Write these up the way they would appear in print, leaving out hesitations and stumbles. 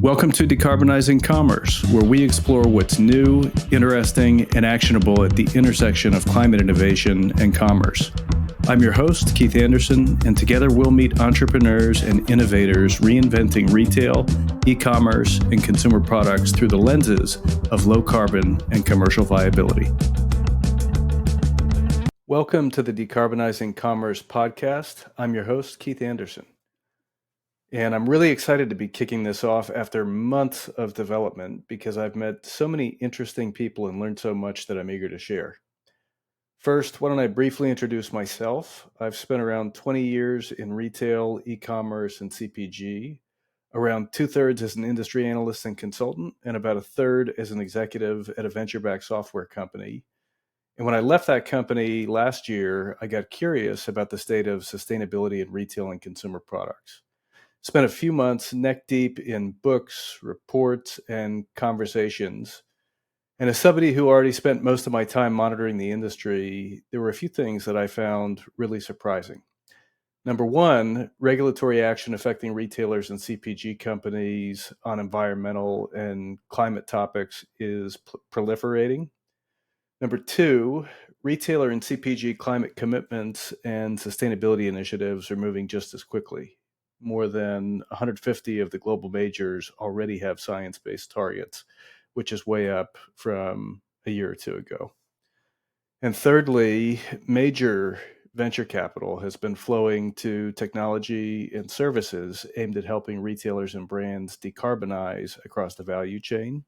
Welcome to Decarbonizing Commerce, where we explore what's new, interesting, and actionable at the intersection of climate innovation and commerce. I'm your host, Keith Anderson, and together we'll meet entrepreneurs and innovators reinventing retail, e-commerce, and consumer products through the lenses of low carbon and commercial viability. Welcome to the Decarbonizing Commerce podcast. I'm your host, Keith Anderson. And I'm really excited to be kicking this off after months of development because I've met so many interesting people and learned so much that I'm eager to share. First, why don't I briefly introduce myself? I've spent around 20 years in retail, e-commerce, and CPG, around 2/3 as an industry analyst and consultant, and about 1/3 as an executive at a venture-backed software company. And when I left that company last year, I got curious about the state of sustainability in retail and consumer products. Spent a few months neck deep in books, reports, and conversations. And as somebody who already spent most of my time monitoring the industry, there were a few things that I found really surprising. Number one, regulatory action affecting retailers and CPG companies on environmental and climate topics is proliferating. Number two, retailer and CPG climate commitments and sustainability initiatives are moving just as quickly. More than 150 of the global majors already have science-based targets, which is way up from a year or two ago. And thirdly, major venture capital has been flowing to technology and services aimed at helping retailers and brands decarbonize across the value chain.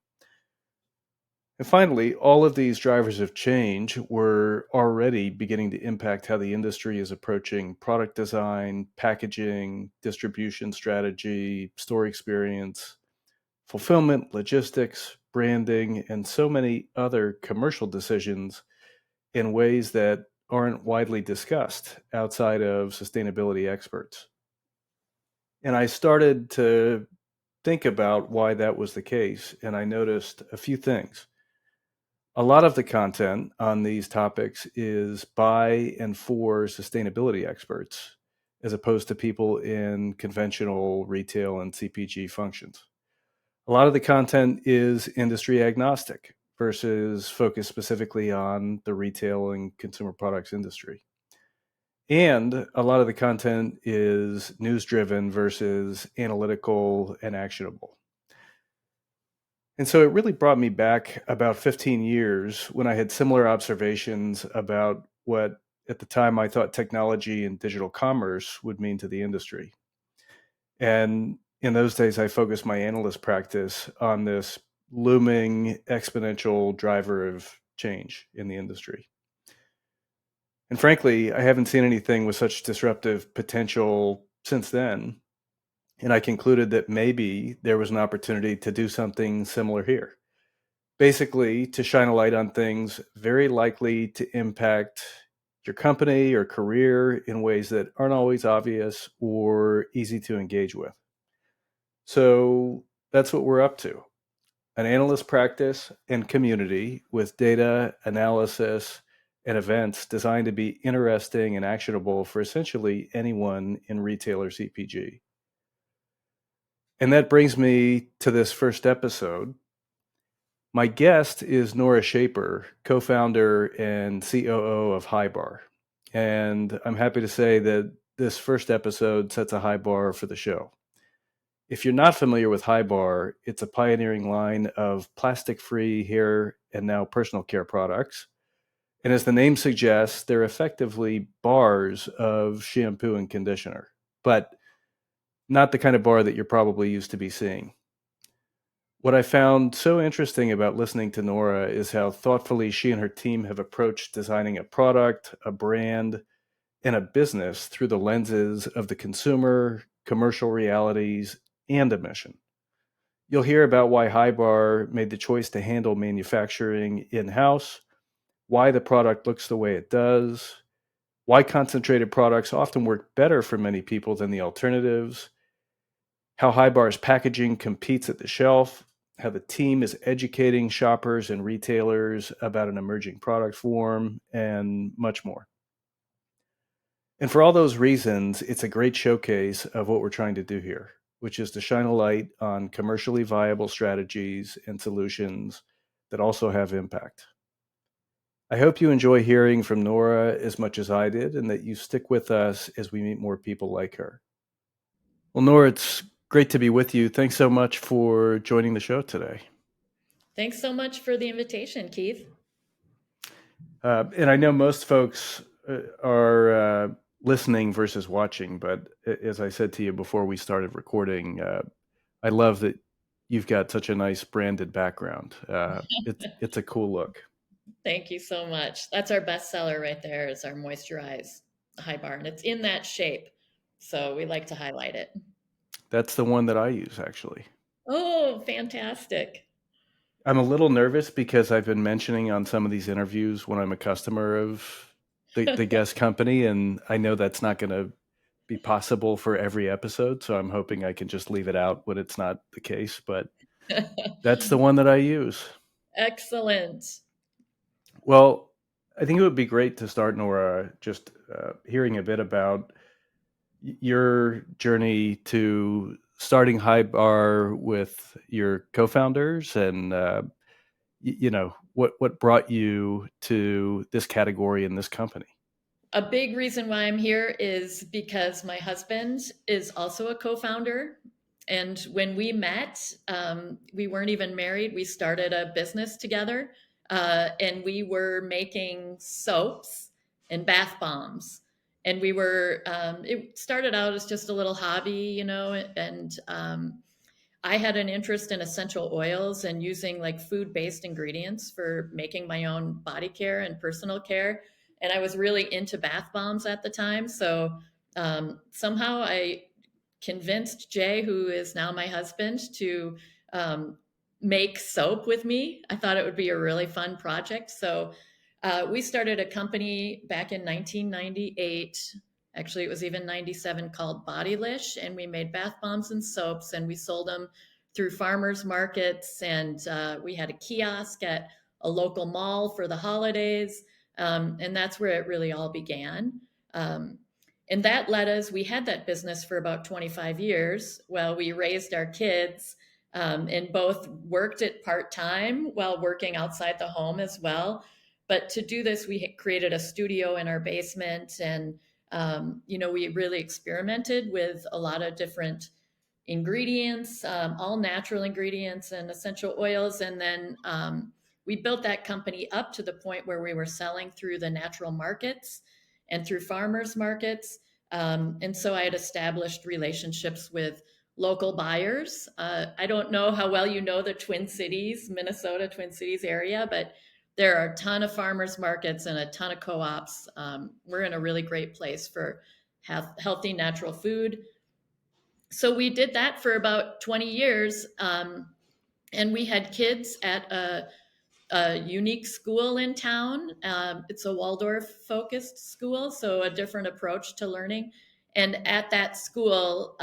And finally, all of these drivers of change were already beginning to impact how the industry is approaching product design, packaging, distribution strategy, store experience, fulfillment, logistics, branding, and so many other commercial decisions in ways that aren't widely discussed outside of sustainability experts. And I started to think about why that was the case, and I noticed a few things. A lot of the content on these topics is by and for sustainability experts, as opposed to people in conventional retail and CPG functions. A lot of the content is industry agnostic versus focused specifically on the retail and consumer products industry. And a lot of the content is news-driven versus analytical and actionable. And so it really brought me back about 15 years when I had similar observations about what at the time I thought technology and digital commerce would mean to the industry. And in those days, I focused my analyst practice on this looming exponential driver of change in the industry. And frankly, I haven't seen anything with such disruptive potential since then. And I concluded that maybe there was an opportunity to do something similar here. Basically, to shine a light on things very likely to impact your company or career in ways that aren't always obvious or easy to engage with. So that's what we're up to. An analyst practice and community with data, analysis, and events designed to be interesting and actionable for essentially anyone in retail or CPG. And that brings me to this first episode. My guest is Nora Schaper, co-founder and COO of HiBAR. And I'm happy to say that this first episode sets a high bar for the show. If you're not familiar with HiBAR, it's a pioneering line of plastic-free hair and now personal care products. And as the name suggests, they're effectively bars of shampoo and conditioner, but not the kind of bar that you're probably used to be seeing. What I found so interesting about listening to Nora is how thoughtfully she and her team have approached designing a product, a brand, and a business through the lenses of the consumer, commercial realities, and a mission. You'll hear about why HiBAR made the choice to handle manufacturing in-house, why the product looks the way it does, why concentrated products often work better for many people than the alternatives, how HiBAR's packaging competes at the shelf, how the team is educating shoppers and retailers about an emerging product form, and much more. And for all those reasons, it's a great showcase of what we're trying to do here, which is to shine a light on commercially viable strategies and solutions that also have impact. I hope you enjoy hearing from Nora as much as I did and that you stick with us as we meet more people like her. Well, Nora, it's great to be with you. Thanks so much for joining the show today. Thanks so much for the invitation, Keith. And I know most folks are listening versus watching, but as I said to you before we started recording, I love that you've got such a nice branded background. It's a cool look. Thank you so much. That's our best seller right there is our Moisturize HiBAR, and it's in that shape. So we like to highlight it. That's the one that I use, actually. Oh, fantastic. I'm a little nervous because I've been mentioning on some of these interviews when I'm a customer of the guest company, and I know that's not going to be possible for every episode. So I'm hoping I can just leave it out when it's not the case. But that's the one that I use. Excellent. Well, I think it would be great to start, Nora, just hearing a bit about your journey to starting HiBAR with your co-founders and what brought you to this category in this company. A big reason why I'm here is because my husband is also a co-founder. And when we met, we weren't even married. We started a business together, and we were making soaps and bath bombs. And it started out as just a little hobby, and I had an interest in essential oils and using like food based ingredients for making my own body care and personal care. And I was really into bath bombs at the time. So somehow I convinced Jay, who is now my husband, to um, make soap with me. I thought it would be a really fun project. So we started a company back in 1998. Actually, it was even 97, called Bodylish, and we made bath bombs and soaps, and we sold them through farmers markets, and we had a kiosk at a local mall for the holidays, and that's where it really all began. Um, and that led us, we had that business for about 25 years while we raised our kids, and both worked it part time while working outside the home as well. But to do this, we created a studio in our basement, and we really experimented with a lot of different ingredients, all natural ingredients and essential oils. And then we built that company up to the point where we were selling through the natural markets and through farmers markets. And so I had established relationships with local buyers. I don't know how well you know the Twin Cities, Minnesota Twin Cities area, but there are a ton of farmers markets and a ton of co-ops. We're in a really great place for healthy natural food. So we did that for about 20 years. And we had kids at a unique school in town. It's a Waldorf focused school, so a different approach to learning. And at that school,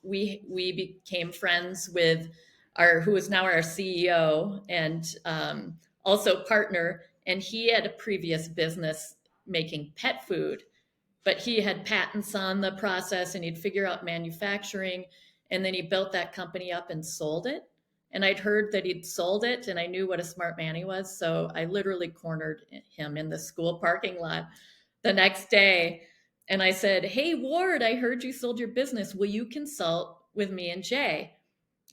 we became friends with our who is now our CEO and also partner. And he had a previous business making pet food, but he had patents on the process and he'd figure out manufacturing. And then he built that company up and sold it. And I'd heard that he'd sold it and I knew what a smart man he was. So I literally cornered him in the school parking lot the next day. And I said, "Hey, Ward, I heard you sold your business. Will you consult with me and Jay?"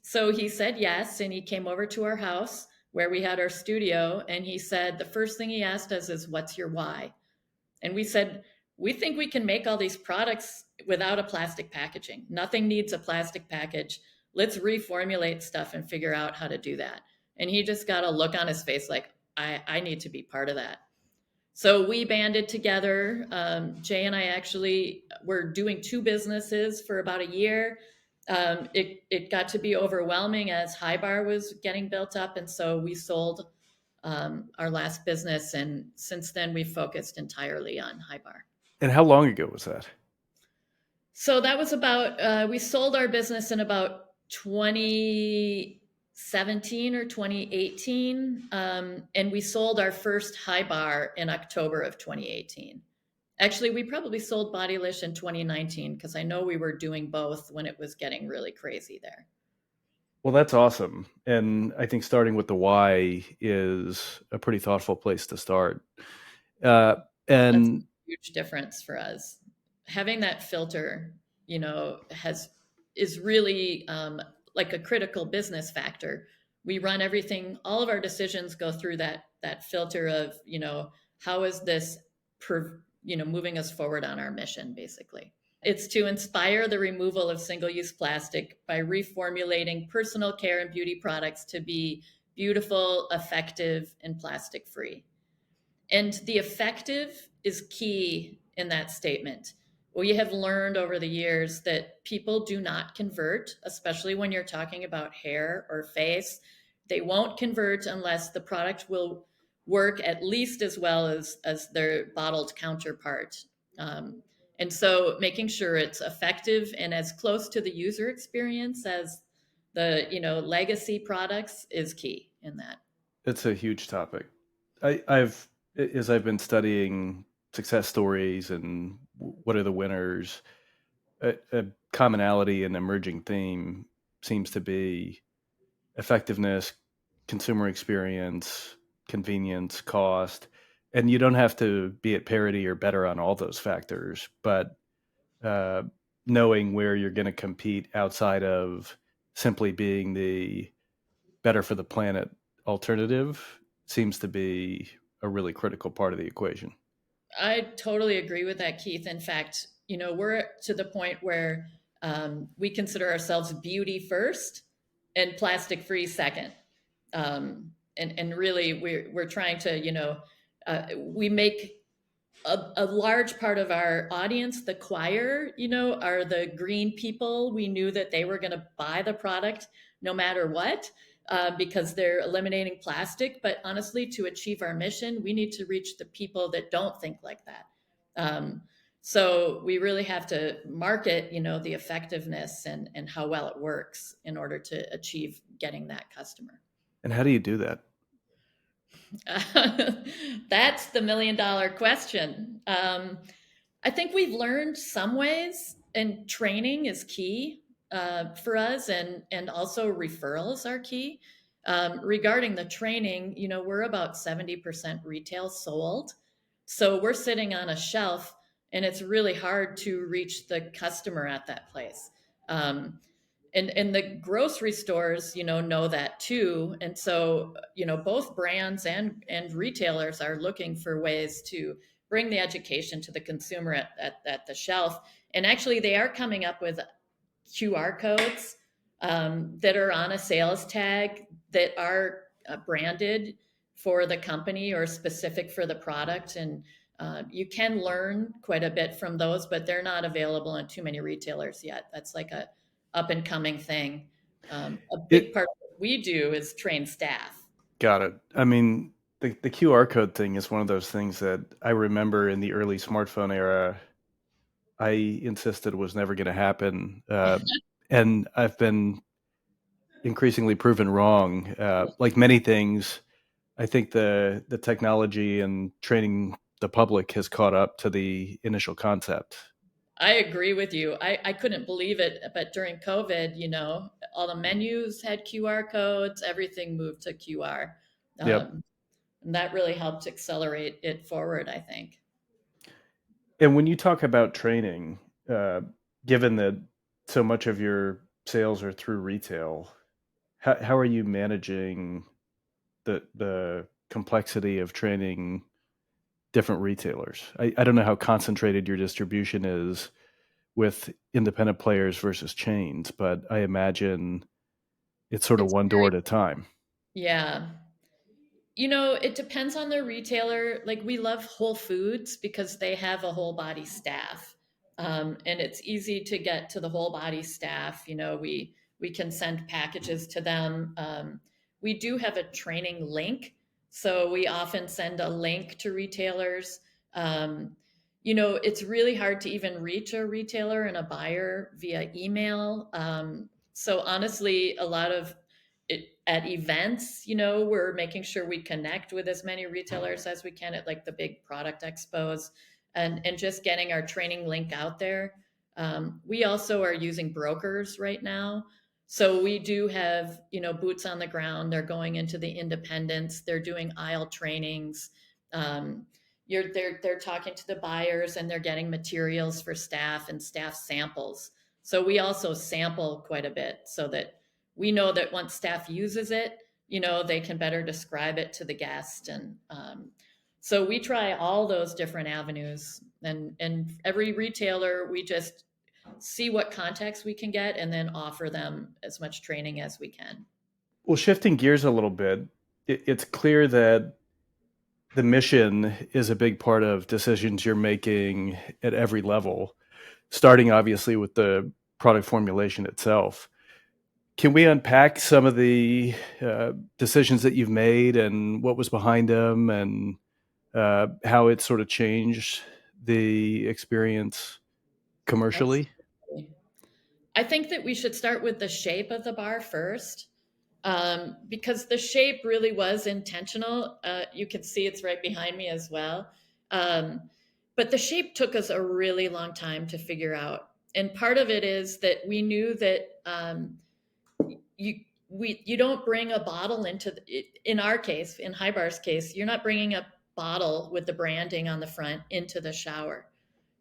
So he said yes. And he came over to our house where we had our studio. And he said, the first thing he asked us is, "What's your why?" And we said, "We think we can make all these products without a plastic packaging. Nothing needs a plastic package. Let's reformulate stuff and figure out how to do that." And he just got a look on his face like, I need to be part of that. So we banded together. Jay and I actually were doing two businesses for about a year. It got to be overwhelming as HiBAR was getting built up. And so we sold our last business. And since then, we've focused entirely on HiBAR. And how long ago was that? So that was we sold our business in about 2017 or 2018. And we sold our first HiBAR in October of 2018. Actually, we probably sold Bodylish in 2019 because I know we were doing both when it was getting really crazy there. Well, that's awesome. And I think starting with the why is a pretty thoughtful place to start. Uh, That's a and huge difference for us. Having that filter, has is really like a critical business factor. We run everything, all of our decisions go through that filter of, how is this moving us forward on our mission, basically. It's to inspire the removal of single-use plastic by reformulating personal care and beauty products to be beautiful, effective, and plastic-free. And the effective is key in that statement. We have learned over the years that people do not convert, especially when you're talking about hair or face. They won't convert unless the product will work at least as well as their bottled counterpart. Um, and so making sure it's effective and as close to the user experience as the legacy products is key in that. it's a huge topic. As I've been studying success stories and what are the winners, a commonality and emerging theme seems to be effectiveness, consumer experience, convenience, cost. And you don't have to be at parity or better on all those factors, but uh, knowing where you're going to compete outside of simply being the better for the planet alternative seems to be a really critical part of the equation. I totally agree with that, Keith. In fact, we're to the point where we consider ourselves beauty first and plastic free second. And really, we're trying to, we make a large part of our audience, the choir, are the green people. We knew that they were going to buy the product no matter what, because they're eliminating plastic. But honestly, to achieve our mission, we need to reach the people that don't think like that. Um, so we really have to market, the effectiveness and how well it works in order to achieve getting that customer. And how do you do that? That's the $1 million question. I think we've learned some ways, and training is key for us, and also referrals are key. Regarding the training, we're about 70% retail sold, so we're sitting on a shelf, and it's really hard to reach the customer at that place. Um, and the grocery stores know that too, and so both brands and retailers are looking for ways to bring the education to the consumer at the shelf. And actually they are coming up with QR codes that are on a sales tag that are branded for the company or specific for the product. And you can learn quite a bit from those, but they're not available in too many retailers yet. That's like a up and coming thing. A big It part of what we do is train staff. got it. I mean, the QR code thing is one of those things that I remember in the early smartphone era. I insisted was never going to happen, and I've been increasingly proven wrong. Like many things, I think the technology and training the public has caught up to the initial concept. I agree with you. I couldn't believe it, but during COVID, all the menus had QR codes, everything moved to QR. Yep. Um, and that really helped accelerate it forward, I think. And when you talk about training, uh, given that so much of your sales are through retail, how are you managing the complexity of training different retailers? I don't know how concentrated your distribution is with independent players versus chains, but I imagine it's sort of It's one door very, at a time. yeah. It depends on the retailer. Like we love Whole Foods because they have a whole body staff. And it's easy to get to the whole body staff. We can send packages to them. We do have a training link. So we often send a link to retailers. It's really hard to even reach a retailer and a buyer via email. So honestly, a lot of at events, we're making sure we connect with as many retailers as we can at like the big product expos. and just getting our training link out there. We also are using brokers right now. So we do have, boots on the ground. They're going into the independents. They're doing aisle trainings. Um, they're talking to the buyers and they're getting materials for staff and staff samples. So we also sample quite a bit so that we know that once staff uses it, they can better describe it to the guest. And so we try all those different avenues, and every retailer, we just see what contacts we can get and then offer them as much training as we can. Well, shifting gears a little bit, it's clear that the mission is a big part of decisions you're making at every level, starting obviously with the product formulation itself. Can we unpack some of the decisions that you've made and what was behind them, and how it sort of changed the experience commercially? Absolutely. I think that we should start with the shape of the bar first, because the shape really was intentional. You can see it's right behind me as well. Um, but the shape took us a really long time to figure out. And part of it is that we knew that you you don't bring a bottle into in our case, in HiBAR's case, you're not bringing a bottle with the branding on the front into the shower.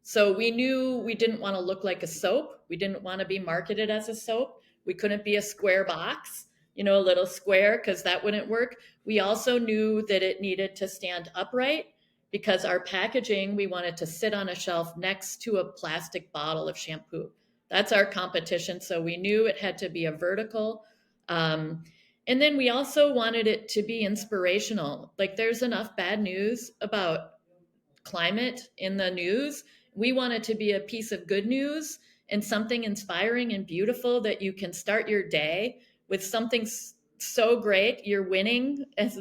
So we knew we didn't want to look like a soap. We didn't want to be marketed as a soap. We couldn't be a square box, a little square, because that wouldn't work. We also knew that it needed to stand upright because our packaging, we wanted to sit on a shelf next to a plastic bottle of shampoo. That's our competition. So we knew it had to be a vertical. Um, and then we also wanted it to be inspirational. Like, there's enough bad news about climate in the news. We want it to be a piece of good news and something inspiring and beautiful that you can start your day with something so great. You're winning as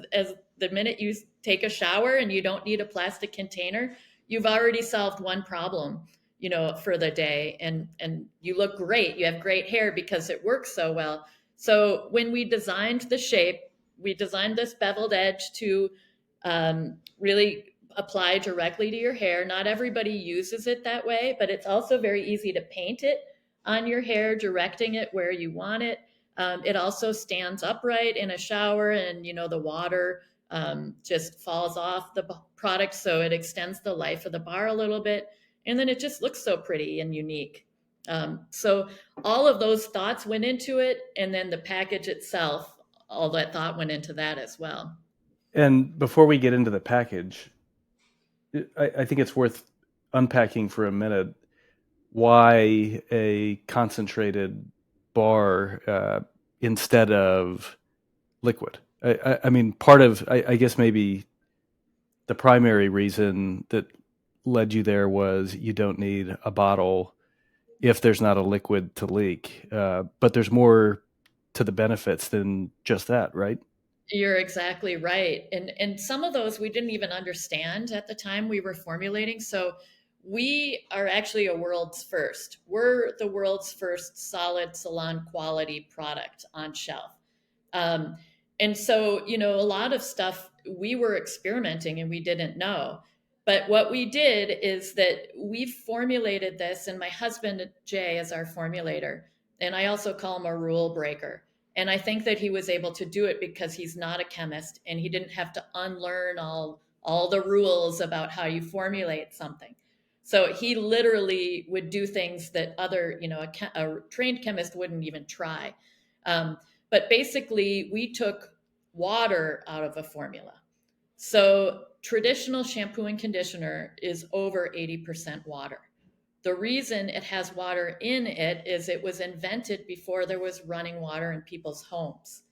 the minute you take a shower and you don't need a plastic container. You've already solved one problem, for the day, and you look great. You have great hair because it works so well. So when we designed the shape, we designed this beveled edge to really apply directly to your hair. Not everybody uses it that way, but it's also very easy to paint it on your hair, directing it where you want it. It also stands upright in a shower, and the water just falls off the product, so it extends the life of the bar a little bit, and then it just looks so pretty and unique. So all of those thoughts went into it, and then the package itself, all that thought went into that as well. And before we get into the package, I think it's worth unpacking for a minute why a concentrated bar instead of liquid. I mean, part of, I guess maybe the primary reason that led you there was you don't need a bottle if there's not a liquid to leak. But there's more to the benefits than just that, right? You're exactly right. And some of those we didn't even understand at the time we were formulating. So we are actually a world's first. We're the world's first solid salon quality product on shelf. Um, and so, a lot of stuff we were experimenting and we didn't know. But what we did is that we formulated this, and my husband, Jay, is our formulator. And I also call him a rule breaker. And I think that he was able to do it because he's not a chemist and he didn't have to unlearn all the rules about how you formulate something. So he literally would do things that other, a trained chemist wouldn't even try. Um, but basically, we took water out of a formula. So traditional shampoo and conditioner is over 80% water. The reason it has water in it is it was invented before there was running water in people's homes.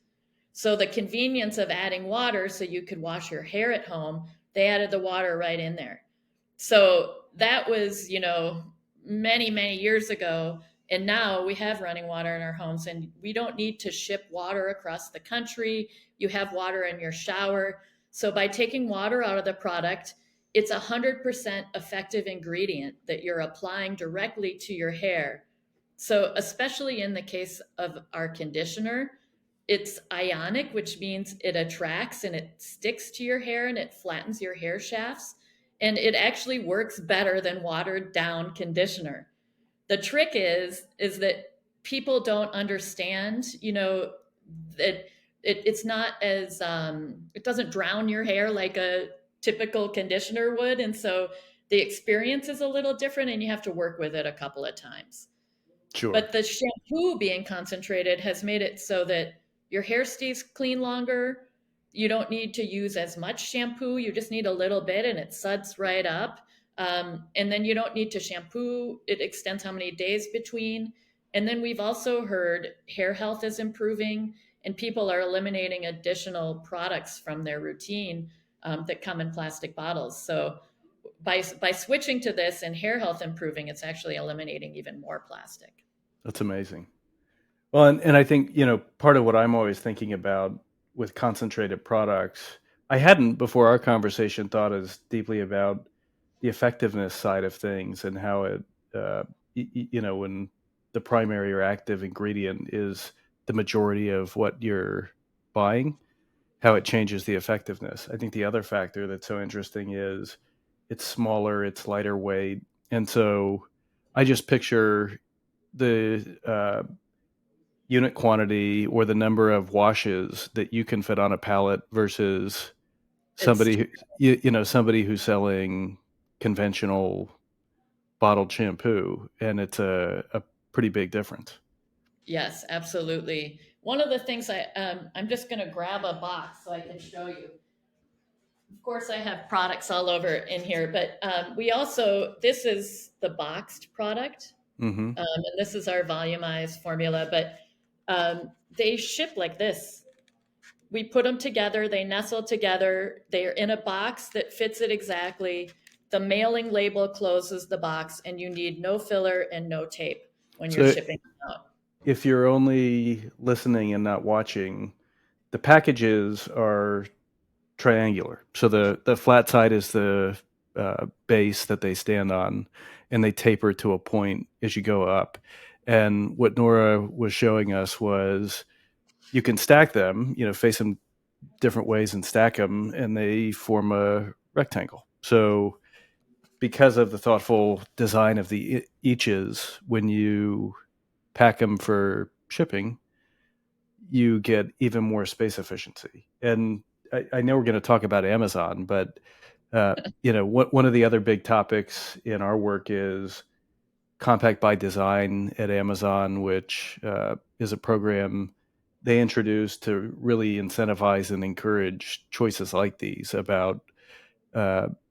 So the convenience of adding water so you could wash your hair at home, they added the water right in there. So that was, many, many years ago. And now we have running water in our homes, and we don't need to ship water across the country. You have water in your shower. So by taking water out of the product, it's 100% effective ingredient that you're applying directly to your hair. So especially in the case of our conditioner, it's ionic, which means it attracts and it sticks to your hair and it flattens your hair shafts. and it actually works better than watered down conditioner. The trick is that people don't understand, that it's not as it doesn't drown your hair like a typical conditioner would, and so the experience is a little different, and you have to work with it a couple of times. Sure. But the shampoo being concentrated has made it so that your hair stays clean longer. You don't need to use as much shampoo. You just need a little bit and it suds right up. And then you don't need to shampoo. It extends how many days between. And then we've also heard hair health is improving and people are eliminating additional products from their routine that come in plastic bottles. So by switching to this and hair health improving, it's actually eliminating even more plastic. That's amazing. Well, and I think, part of what I'm always thinking about with concentrated products, I hadn't before our conversation thought as deeply about the effectiveness side of things and how it, when the primary or active ingredient is the majority of what you're buying, how it changes the effectiveness. I think the other factor that's so interesting is it's smaller, it's lighter weight. And so I just picture the unit quantity or the number of washes that you can fit on a pallet versus It's somebody somebody who's selling conventional bottled shampoo, and it's a pretty big difference. Yes, absolutely. One of the things I'm just going to grab a box so I can show you. Of course, I have products all over in here, but we also this is the boxed product, Hmm. and this is our volumized formula. But they ship like this. We put them together. They nestle together. They are in a box that fits it exactly. The mailing label closes the box, and you need no filler and no tape when you're So shipping out. if you're only listening and not watching, the packages are triangular. So the flat side is the base that they stand on, and they taper to a point as you go up. And what Nora was showing us was you can stack them, face them different ways and stack them, and they form a rectangle. So because of the thoughtful design of the eaches, when you pack them for shipping, you get even more space efficiency. And I know we're going to talk about Amazon, but one of the other big topics in our work is Compact by Design at Amazon, which is a program they introduced to really incentivize and encourage choices like these about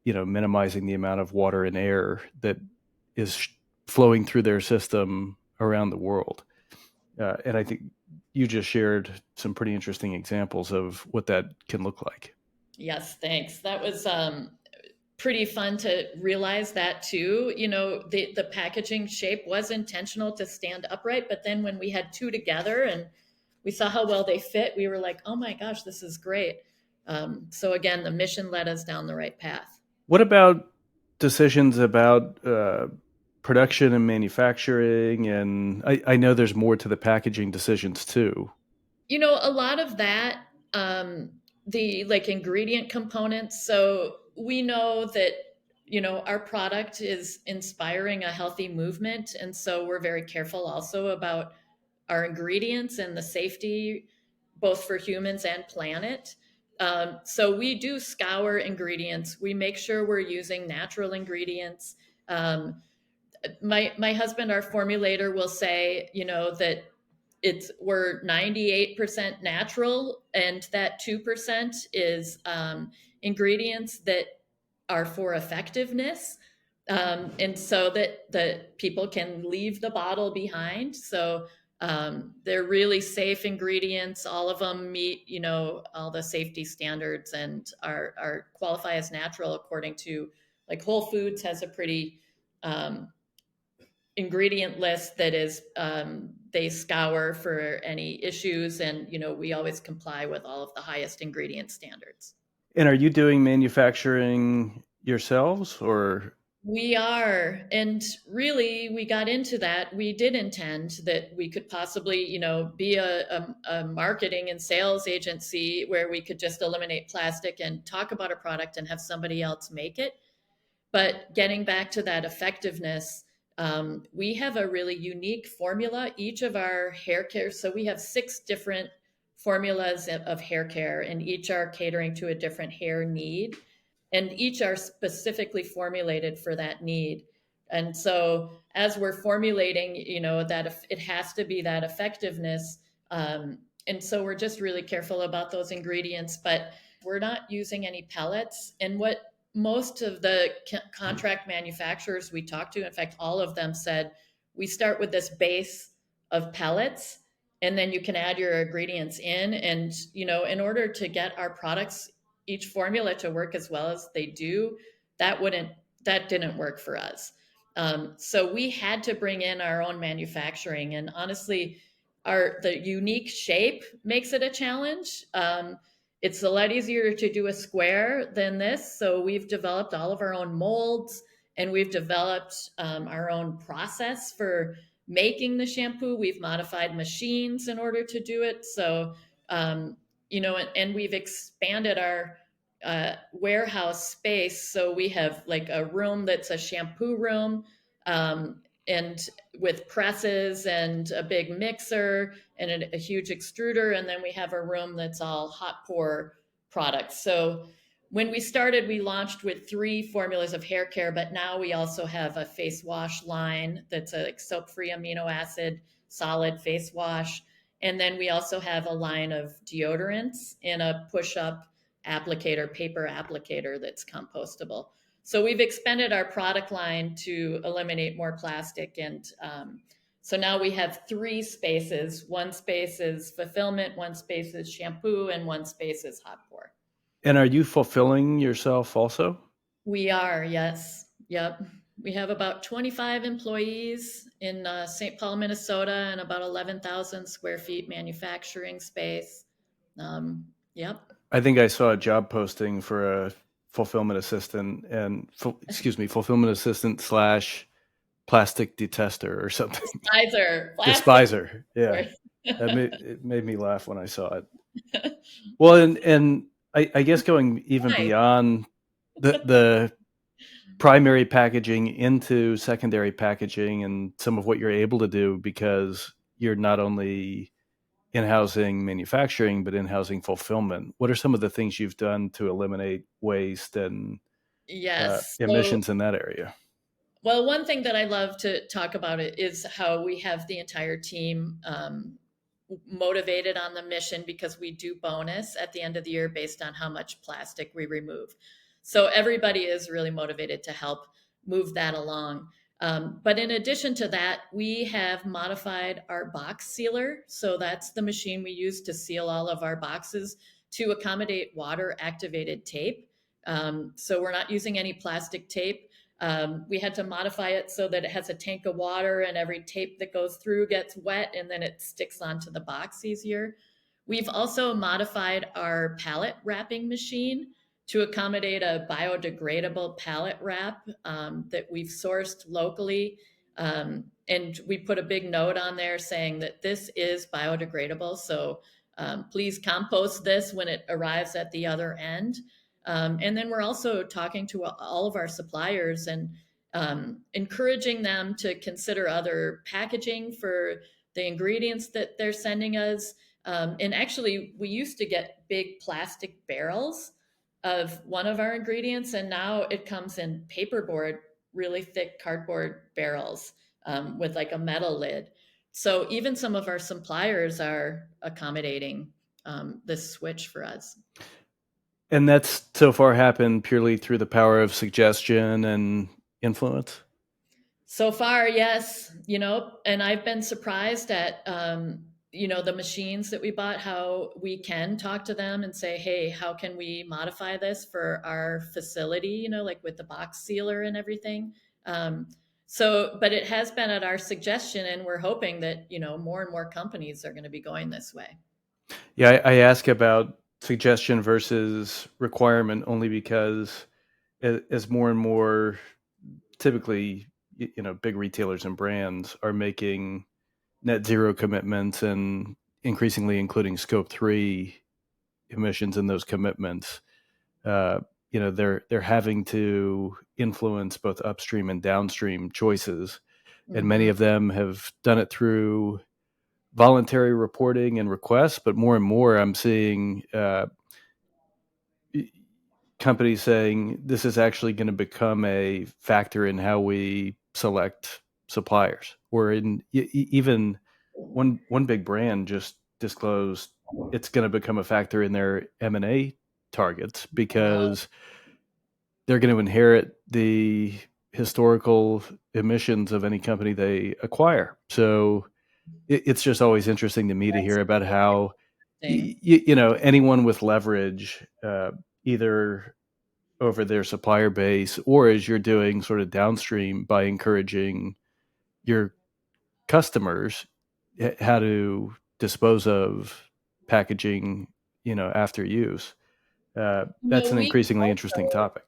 minimizing the amount of water and air that is flowing through their system around the world. And I think you just shared some pretty interesting examples of what that can look like. Yes, thanks. That was pretty fun to realize that too. The packaging shape was intentional to stand upright, but then when we had two together and we saw how well they fit, we were like, oh my gosh, this is great. So again, the mission led us down the right path. What about decisions about production and manufacturing? And I know there's more to the packaging decisions too. A lot of that, the like ingredient components. So we know that, our product is inspiring a healthy movement. And so we're very careful also about our ingredients and the safety, both for humans and planet. So we do scour ingredients. We make sure we're using natural ingredients. Um, my husband, our formulator, will say, that we're 98% natural, and that 2% is ingredients that are for effectiveness, and so that people can leave the bottle behind. So they're really safe ingredients. All of them meet, all the safety standards and are qualify as natural according to, like, Whole Foods has a pretty ingredient list that is, they scour for any issues, and we always comply with all of the highest ingredient standards. And are you doing manufacturing yourselves or? We are, and really, we got into that. We did intend that we could possibly, be a marketing and sales agency where we could just eliminate plastic and talk about a product and have somebody else make it. But getting back to that effectiveness, we have a really unique formula. Each of our hair care, so we have 6 different formulas of hair care, and each are catering to a different hair need, and each are specifically formulated for that need. And so as we're formulating, that it has to be that effectiveness. And so we're just really careful about those ingredients, but we're not using any pellets. And what most of the contract manufacturers we talked to, in fact, all of them said, we start with this base of pellets, and then you can add your ingredients in. And, in order to get our products, each formula to work as well as they do, that didn't work for us. So we had to bring in our own manufacturing, and honestly, the unique shape makes it a challenge. It's a lot easier to do a square than this. So we've developed all of our own molds, and we've developed our own process for making the shampoo. We've modified machines in order to do it. So, and we've expanded our warehouse space. So we have like a room that's a shampoo room, and with presses and a big mixer and a huge extruder. And then we have a room that's all hot pour products. So when we started, we launched with 3 formulas of hair care, but now we also have a face wash line that's a soap-free amino acid solid face wash. And then we also have a line of deodorants and a push-up applicator, paper applicator that's compostable. So we've expanded our product line to eliminate more plastic. And so now we have 3 spaces. One space is fulfillment, one space is shampoo, and one space is hot pour. And are you fulfilling yourself also? We are, yes. Yep. We have about 25 employees in St. Paul, Minnesota, and about 11,000 square feet manufacturing space. Yep. I think I saw a job posting for a fulfillment assistant and fulfillment assistant / plastic detester or something. Despiser. Yeah. It made me laugh when I saw it. Well, and I guess going even Nice. beyond the primary packaging into secondary packaging and some of what you're able to do, because you're not only in-housing manufacturing, but in-housing fulfillment. What are some of the things you've done to eliminate waste and Yes. emissions in that area? Well, one thing that I love to talk about it is how we have the entire team motivated on the mission, because we do bonus at the end of the year based on how much plastic we remove. So everybody is really motivated to help move that along. But in addition to that, we have modified our box sealer. So that's the machine we use to seal all of our boxes to accommodate water activated tape. So we're not using any plastic tape. We had to modify it so that it has a tank of water, and every tape that goes through gets wet and then it sticks onto the box easier. We've also modified our pallet wrapping machine to accommodate a biodegradable pallet wrap that we've sourced locally. And we put a big note on there saying that this is biodegradable. So please compost this when it arrives at the other end. And then we're also talking to all of our suppliers and encouraging them to consider other packaging for the ingredients that they're sending us. And actually, we used to get big plastic barrels of one of our ingredients, and now it comes in paperboard, really thick cardboard barrels with like a metal lid. So even some of our suppliers are accommodating this switch for us. And that's so far happened purely through the power of suggestion and influence? So far, yes, and I've been surprised at, the machines that we bought, how we can talk to them and say, hey, how can we modify this for our facility, like with the box sealer and everything. But it has been at our suggestion, and we're hoping that, more and more companies are going to be going this way. Yeah, I ask about suggestion versus requirement only because as more and more, typically, big retailers and brands are making net zero commitments and increasingly including scope 3 emissions in those commitments. they're having to influence both upstream and downstream choices, and many Mm-hmm. of them have done it through voluntary reporting and requests. But more and more, I'm seeing companies saying this is actually going to become a factor in how we select suppliers. Or even one big brand just disclosed it's going to become a factor in their M&A targets, Wow. because they're going to inherit the historical emissions of any company they acquire. So it's just always interesting to me to That's hear about how interesting. anyone with leverage, either over their supplier base, or as you're doing sort of downstream by encouraging your customers how to dispose of packaging, after use. That's No, an we increasingly interesting also topic.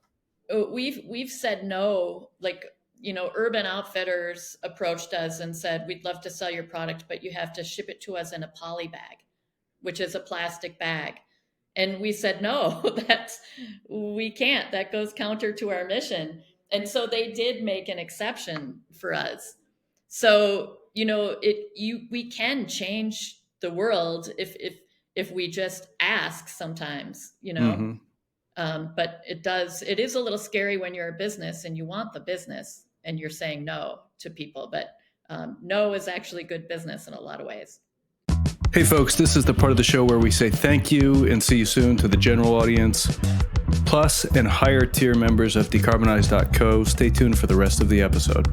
we've said no. Like, Urban Outfitters approached us and said, "We'd love to sell your product, but you have to ship it to us in a poly bag, which is a plastic bag." And we said, "No, we can't. That goes counter to our mission." And so they did make an exception for us. So, we can change the world if we just ask sometimes. Hmm. But it is a little scary when you're a business and you want the business and you're saying no to people. But no is actually good business in a lot of ways. Hey, folks, this is the part of the show where we say thank you and see you soon to the general audience, plus and higher tier members of decarbonize.co. Stay tuned for the rest of the episode.